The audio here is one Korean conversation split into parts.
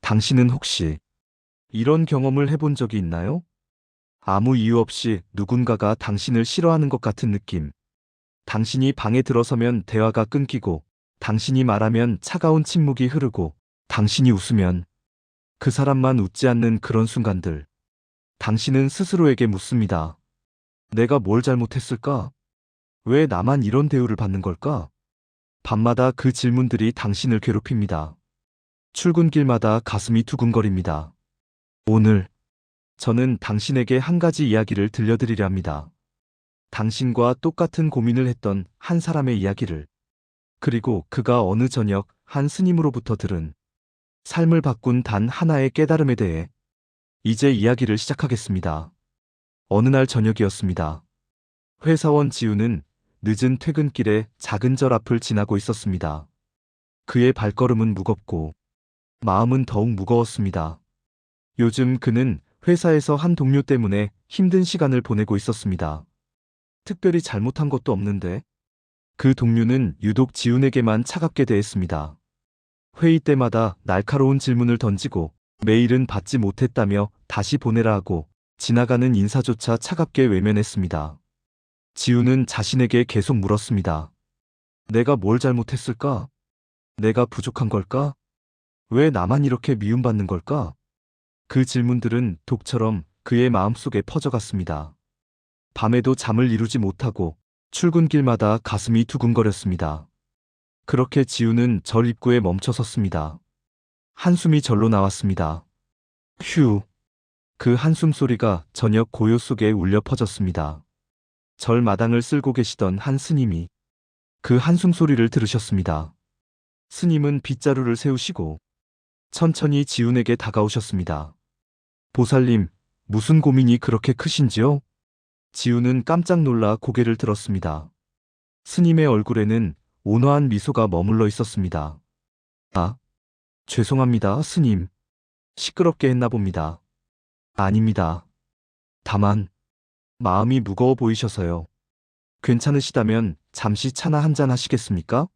당신은 혹시 이런 경험을 해본 적이 있나요? 아무 이유 없이 누군가가 당신을 싫어하는 것 같은 느낌. 당신이 방에 들어서면 대화가 끊기고, 당신이 말하면 차가운 침묵이 흐르고, 당신이 웃으면 그 사람만 웃지 않는 그런 순간들. 당신은 스스로에게 묻습니다. 내가 뭘 잘못했을까? 왜 나만 이런 대우를 받는 걸까? 밤마다 그 질문들이 당신을 괴롭힙니다. 출근길마다 가슴이 두근거립니다. 오늘 저는 당신에게 한 가지 이야기를 들려드리려 합니다. 당신과 똑같은 고민을 했던 한 사람의 이야기를. 그리고 그가 어느 저녁 한 스님으로부터 들은 삶을 바꾼 단 하나의 깨달음에 대해 이제 이야기를 시작하겠습니다. 어느 날 저녁이었습니다. 회사원 지우는 늦은 퇴근길에 작은 절 앞을 지나고 있었습니다. 그의 발걸음은 무겁고 마음은 더욱 무거웠습니다. 요즘 그는 회사에서 한 동료 때문에 힘든 시간을 보내고 있었습니다. 특별히 잘못한 것도 없는데 그 동료는 유독 지훈에게만 차갑게 대했습니다. 회의 때마다 날카로운 질문을 던지고 메일은 받지 못했다며 다시 보내라 하고 지나가는 인사조차 차갑게 외면했습니다. 지훈은 자신에게 계속 물었습니다. 내가 뭘 잘못했을까? 내가 부족한 걸까? 왜 나만 이렇게 미움받는 걸까? 그 질문들은 독처럼 그의 마음속에 퍼져갔습니다. 밤에도 잠을 이루지 못하고 출근길마다 가슴이 두근거렸습니다. 그렇게 지우는 절 입구에 멈춰 섰습니다. 한숨이 절로 나왔습니다. 휴. 그 한숨 소리가 저녁 고요 속에 울려 퍼졌습니다. 절 마당을 쓸고 계시던 한 스님이 그 한숨 소리를 들으셨습니다. 스님은 빗자루를 세우시고 천천히 지훈에게 다가오셨습니다. 보살님, 무슨 고민이 그렇게 크신지요? 지훈은 깜짝 놀라 고개를 들었습니다. 스님의 얼굴에는 온화한 미소가 머물러 있었습니다. 아, 죄송합니다, 스님. 시끄럽게 했나 봅니다. 아닙니다. 다만, 마음이 무거워 보이셔서요. 괜찮으시다면 잠시 차나 한잔 하시겠습니까?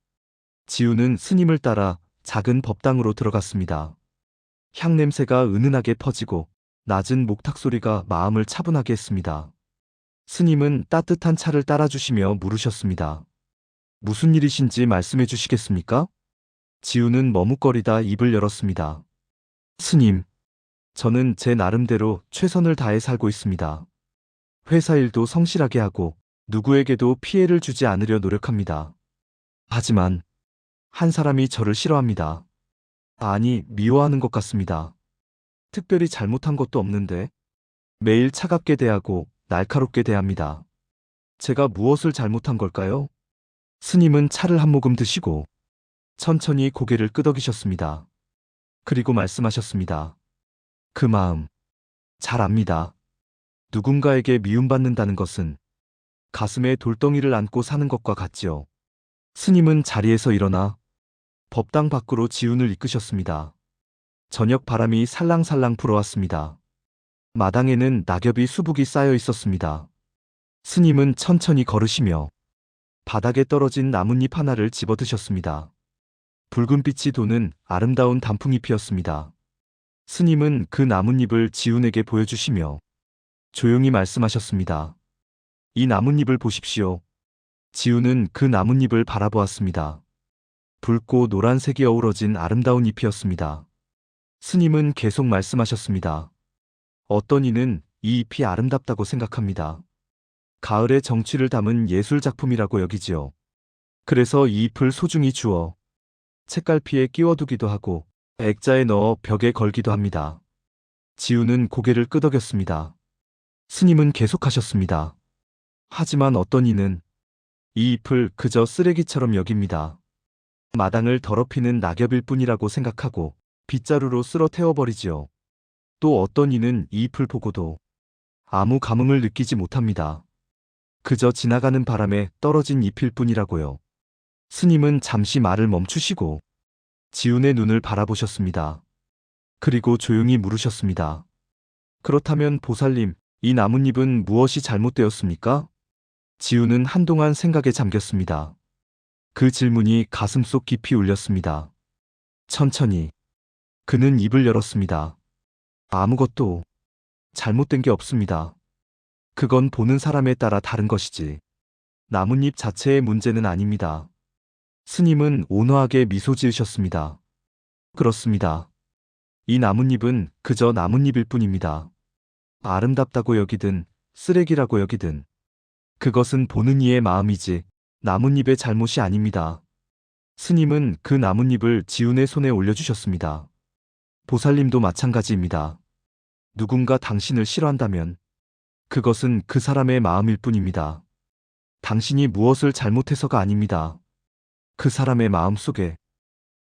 지우는 스님을 따라 작은 법당으로 들어갔습니다. 향 냄새가 은은하게 퍼지고 낮은 목탁 소리가 마음을 차분하게 했습니다. 스님은 따뜻한 차를 따라주시며 물으셨습니다. 무슨 일이신지 말씀해 주시겠습니까? 지우는 머뭇거리다 입을 열었습니다. 스님, 저는 제 나름대로 최선을 다해 살고 있습니다. 회사 일도 성실하게 하고 누구에게도 피해를 주지 않으려 노력합니다. 하지만 한 사람이 저를 싫어합니다. 아니, 미워하는 것 같습니다. 특별히 잘못한 것도 없는데 매일 차갑게 대하고 날카롭게 대합니다. 제가 무엇을 잘못한 걸까요? 스님은 차를 한 모금 드시고 천천히 고개를 끄덕이셨습니다. 그리고 말씀하셨습니다. 그 마음, 잘 압니다. 누군가에게 미움받는다는 것은 가슴에 돌덩이를 안고 사는 것과 같지요. 스님은 자리에서 일어나 법당 밖으로 지훈을 이끄셨습니다. 저녁 바람이 살랑살랑 불어왔습니다. 마당에는 낙엽이 수북이 쌓여 있었습니다. 스님은 천천히 걸으시며 바닥에 떨어진 나뭇잎 하나를 집어드셨습니다. 붉은 빛이 도는 아름다운 단풍잎이었습니다. 스님은 그 나뭇잎을 지훈에게 보여주시며 조용히 말씀하셨습니다. 이 나뭇잎을 보십시오. 지훈은 그 나뭇잎을 바라보았습니다. 붉고 노란색이 어우러진 아름다운 잎이었습니다. 스님은 계속 말씀하셨습니다. 어떤 이는 이 잎이 아름답다고 생각합니다. 가을의 정취를 담은 예술 작품이라고 여기지요. 그래서 이 잎을 소중히 주어 책갈피에 끼워두기도 하고 액자에 넣어 벽에 걸기도 합니다. 지우는 고개를 끄덕였습니다. 스님은 계속하셨습니다. 하지만 어떤 이는 이 잎을 그저 쓰레기처럼 여깁니다. 마당을 더럽히는 낙엽일 뿐이라고 생각하고 빗자루로 쓸어 태워버리지요. 또 어떤 이는 이 잎을 보고도 아무 감흥을 느끼지 못합니다. 그저 지나가는 바람에 떨어진 잎일 뿐이라고요. 스님은 잠시 말을 멈추시고 지훈의 눈을 바라보셨습니다. 그리고 조용히 물으셨습니다. 그렇다면 보살님, 이 나뭇잎은 무엇이 잘못되었습니까? 지훈은 한동안 생각에 잠겼습니다. 그 질문이 가슴속 깊이 울렸습니다. 천천히 그는 입을 열었습니다. 아무것도 잘못된 게 없습니다. 그건 보는 사람에 따라 다른 것이지. 나뭇잎 자체의 문제는 아닙니다. 스님은 온화하게 미소 지으셨습니다. 그렇습니다. 이 나뭇잎은 그저 나뭇잎일 뿐입니다. 아름답다고 여기든 쓰레기라고 여기든 그것은 보는 이의 마음이지 나뭇잎의 잘못이 아닙니다. 스님은 그 나뭇잎을 지훈의 손에 올려주셨습니다. 보살님도 마찬가지입니다. 누군가 당신을 싫어한다면 그것은 그 사람의 마음일 뿐입니다. 당신이 무엇을 잘못해서가 아닙니다. 그 사람의 마음 속에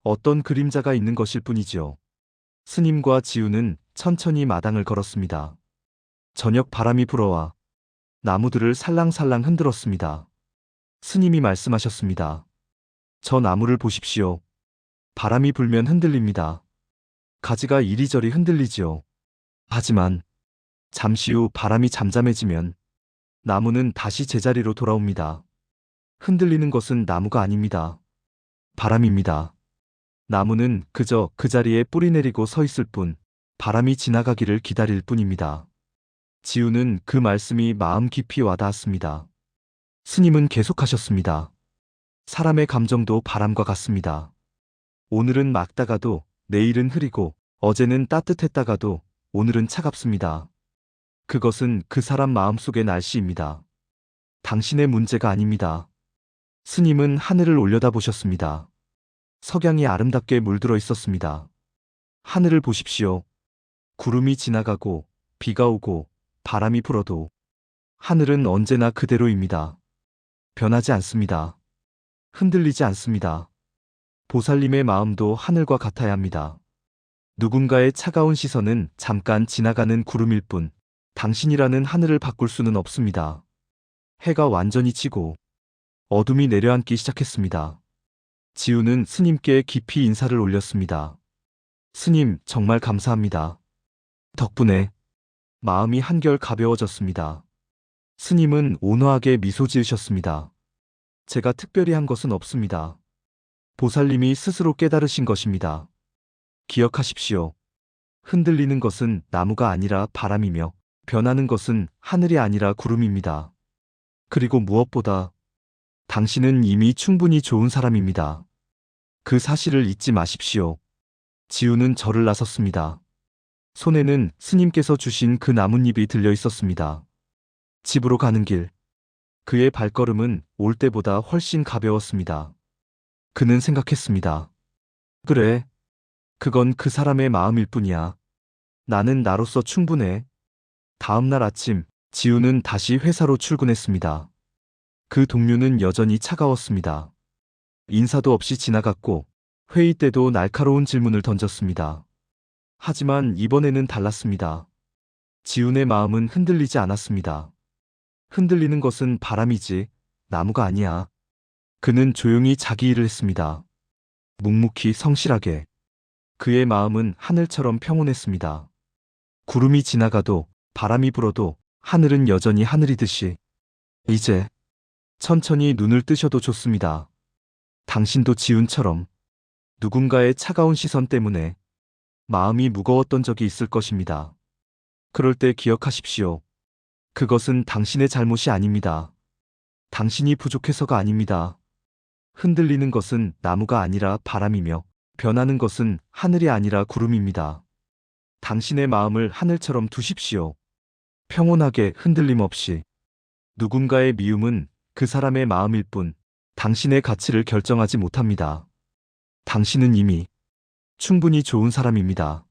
어떤 그림자가 있는 것일 뿐이지요. 스님과 지훈은 천천히 마당을 걸었습니다. 저녁 바람이 불어와 나무들을 살랑살랑 흔들었습니다. 스님이 말씀하셨습니다. 저 나무를 보십시오. 바람이 불면 흔들립니다. 가지가 이리저리 흔들리지요. 하지만 잠시 후 바람이 잠잠해지면 나무는 다시 제자리로 돌아옵니다. 흔들리는 것은 나무가 아닙니다. 바람입니다. 나무는 그저 그 자리에 뿌리 내리고 서 있을 뿐, 바람이 지나가기를 기다릴 뿐입니다. 지훈은 그 말씀이 마음 깊이 와닿았습니다. 스님은 계속하셨습니다. 사람의 감정도 바람과 같습니다. 오늘은 맑다가도 내일은 흐리고 어제는 따뜻했다가도 오늘은 차갑습니다. 그것은 그 사람 마음속의 날씨입니다. 당신의 문제가 아닙니다. 스님은 하늘을 올려다보셨습니다. 석양이 아름답게 물들어 있었습니다. 하늘을 보십시오. 구름이 지나가고 비가 오고 바람이 불어도 하늘은 언제나 그대로입니다. 변하지 않습니다. 흔들리지 않습니다. 보살님의 마음도 하늘과 같아야 합니다. 누군가의 차가운 시선은 잠깐 지나가는 구름일 뿐, 당신이라는 하늘을 바꿀 수는 없습니다. 해가 완전히 지고 어둠이 내려앉기 시작했습니다. 지훈은 스님께 깊이 인사를 올렸습니다. 스님, 정말 감사합니다. 덕분에 마음이 한결 가벼워졌습니다. 스님은 온화하게 미소 지으셨습니다. 제가 특별히 한 것은 없습니다. 보살님이 스스로 깨달으신 것입니다. 기억하십시오. 흔들리는 것은 나무가 아니라 바람이며 변하는 것은 하늘이 아니라 구름입니다. 그리고 무엇보다 당신은 이미 충분히 좋은 사람입니다. 그 사실을 잊지 마십시오. 지훈은 절을 나섰습니다. 손에는 스님께서 주신 그 나뭇잎이 들려 있었습니다. 집으로 가는 길, 그의 발걸음은 올 때보다 훨씬 가벼웠습니다. 그는 생각했습니다. 그래, 그건 그 사람의 마음일 뿐이야. 나는 나로서 충분해. 다음 날 아침, 지훈은 다시 회사로 출근했습니다. 그 동료는 여전히 차가웠습니다. 인사도 없이 지나갔고 회의 때도 날카로운 질문을 던졌습니다. 하지만 이번에는 달랐습니다. 지훈의 마음은 흔들리지 않았습니다. 흔들리는 것은 바람이지 나무가 아니야. 그는 조용히 자기 일을 했습니다. 묵묵히 성실하게. 그의 마음은 하늘처럼 평온했습니다. 구름이 지나가도 바람이 불어도 하늘은 여전히 하늘이듯이. 이제 천천히 눈을 뜨셔도 좋습니다. 당신도 지훈처럼 누군가의 차가운 시선 때문에 마음이 무거웠던 적이 있을 것입니다. 그럴 때 기억하십시오. 그것은 당신의 잘못이 아닙니다. 당신이 부족해서가 아닙니다. 흔들리는 것은 나무가 아니라 바람이며 변하는 것은 하늘이 아니라 구름입니다. 당신의 마음을 하늘처럼 두십시오. 평온하게 흔들림 없이. 누군가의 미움은 그 사람의 마음일 뿐 당신의 가치를 결정하지 못합니다. 당신은 이미 충분히 좋은 사람입니다.